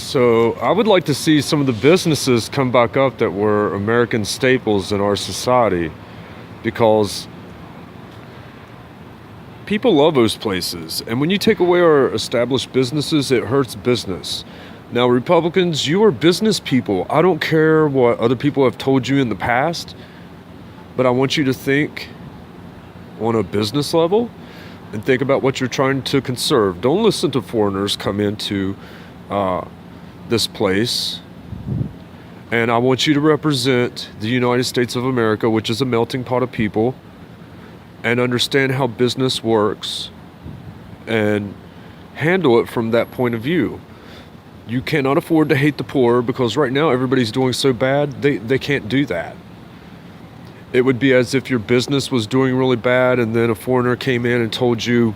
So I would like to see some of the businesses come back up that were American staples in our society, because people love those places. And when you take away our established businesses, it hurts business. Now, Republicans, you are business people. I don't care what other people have told you in the past, but I want you to think on a business level and think about what you're trying to conserve. Don't listen to foreigners come into this place. And I want you to represent the United States of America, which is a melting pot of people, and understand how business works and handle it from that point of view. You cannot afford to hate the poor, because right now everybody's doing so bad, they can't do that. It would be as if your business was doing really bad and then a foreigner came in and told you,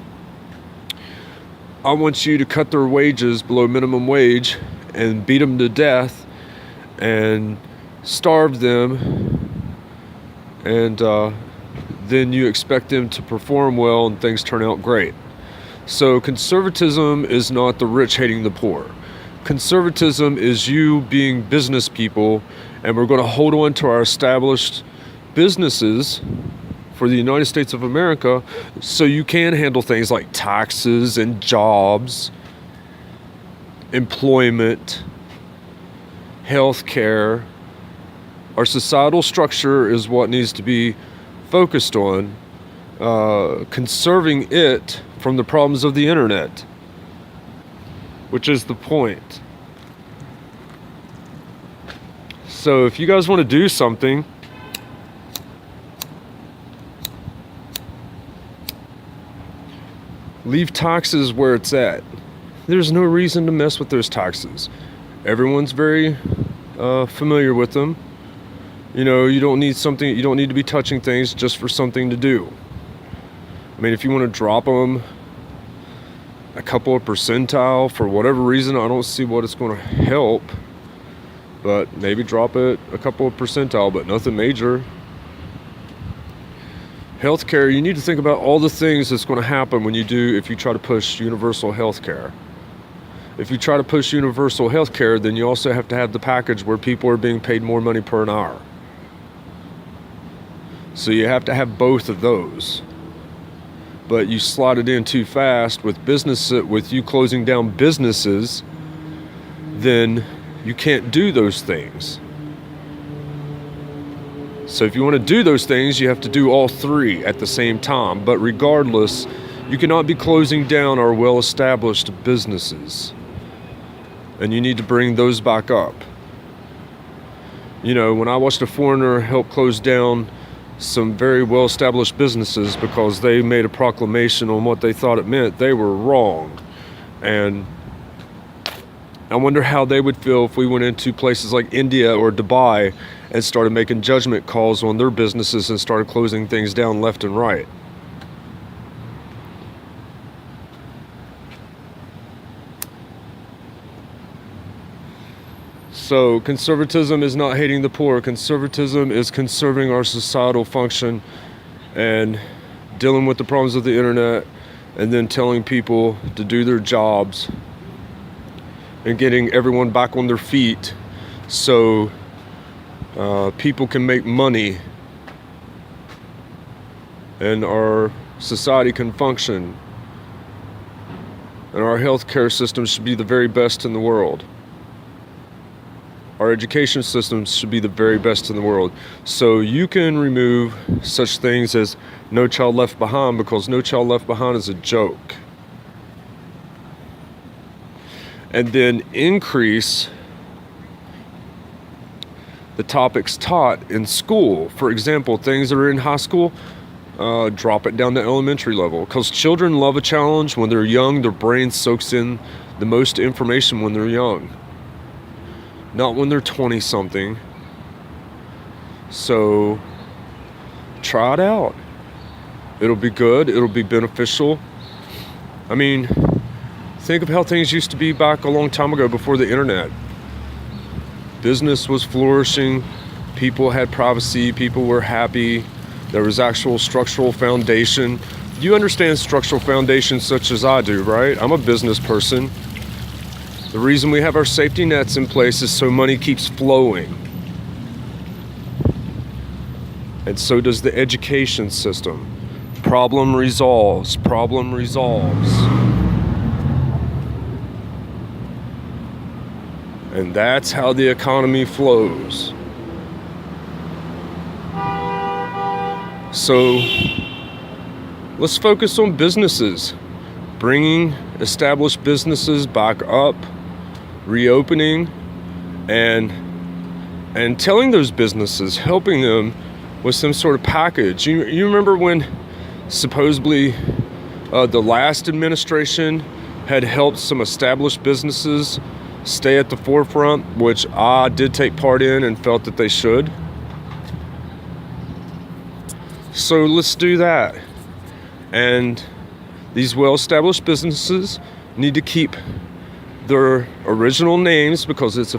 I want you to cut their wages below minimum wage and beat them to death and starve them, and then you expect them to perform well and things turn out great. So conservatism is not the rich hating the poor. Conservatism is you being business people, and we're going to hold on to our established businesses for the United States of America so you can handle things like taxes and jobs, employment, health care. Our societal structure is what needs to be focused on, conserving it from the problems of the internet, which is the point. So if you guys want to do something, leave taxes where it's at. There's no reason to mess with those taxes. Everyone's very familiar with them. You know, you don't need to be touching things just for something to do. I mean, if you want to drop them a couple of percentile for whatever reason, I don't see what it's going to help. But maybe drop it a couple of percentile, but nothing major. Healthcare, you need to think about all the things that's going to happen if you try to push universal healthcare. If you try to push universal healthcare, then you also have to have the package where people are being paid more money per an hour. So you have to have both of those. But you slot it in too fast with you closing down businesses, then you can't do those things. So if you want to do those things, you have to do all three at the same time. But regardless, you cannot be closing down our well-established businesses. And you need to bring those back up. You know, when I watched a foreigner help close down some very well-established businesses because they made a proclamation on what they thought it meant, they were wrong. And I wonder how they would feel if we went into places like India or Dubai and started making judgment calls on their businesses and started closing things down left and right. So conservatism is not hating the poor. Conservatism is conserving our societal function and dealing with the problems of the internet, and then telling people to do their jobs and getting everyone back on their feet so people can make money and our society can function, and our healthcare system should be the very best in the world. Our education systems should be the very best in the world. So you can remove such things as No Child Left Behind, because No Child Left Behind is a joke. And then increase the topics taught in school. For example, things that are in high school, drop it down to elementary level. Because children love a challenge. When they're young, their brain soaks in the most information when they're young. Not when they're 20-something. So try it out. It'll be good. It'll be beneficial. I mean, think of how things used to be back a long time ago before the internet. Business was flourishing. People had privacy. People were happy. There was actual structural foundation. You understand structural foundation such as I do, right? I'm a business person. The reason we have our safety nets in place is so money keeps flowing. And so does the education system. Problem resolves, problem resolves. And that's how the economy flows. So let's focus on businesses, bringing established businesses back up, reopening, and telling those businesses, helping them with some sort of package. You remember when supposedly the last administration had helped some established businesses stay at the forefront, which I did take part in and felt that they should. So let's do that. And these well-established businesses need to keep their original names because it's a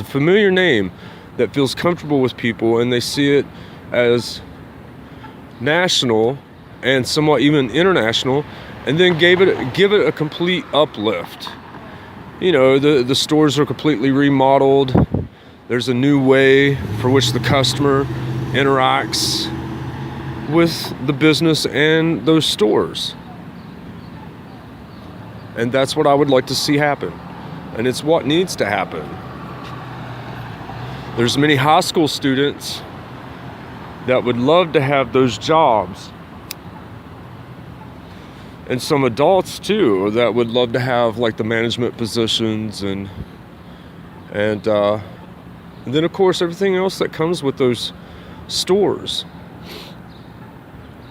familiar name that feels comfortable with people, and they see it as national and somewhat even international, and then give it a complete uplift. You know, the stores are completely remodeled. There's a new way for which the customer interacts with the business and those stores. And that's what I would like to see happen. And it's what needs to happen. There's many high school students that would love to have those jobs. And some adults too that would love to have like the management positions and then of course everything else that comes with those stores.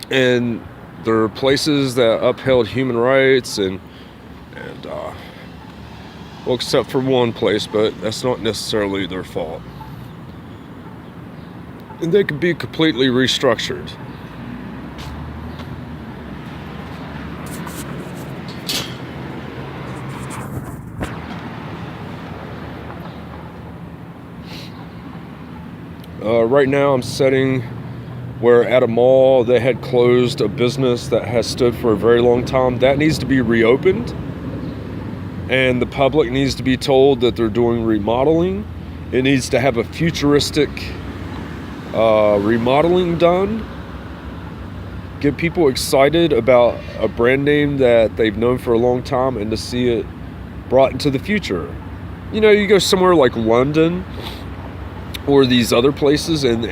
And there are places that upheld human rights and well, except for one place, but that's not necessarily their fault. And they could be completely restructured. Right now I'm sitting where at a mall they had closed a business that has stood for a very long time. That needs to be reopened, and the public needs to be told that they're doing remodeling. It needs to have a futuristic remodeling done. Get people excited about a brand name that they've known for a long time and to see it brought into the future. You know, you go somewhere like London or these other places and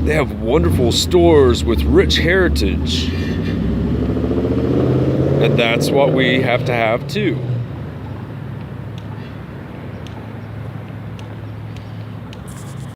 they have wonderful stores with rich heritage. And that's what we have to have too.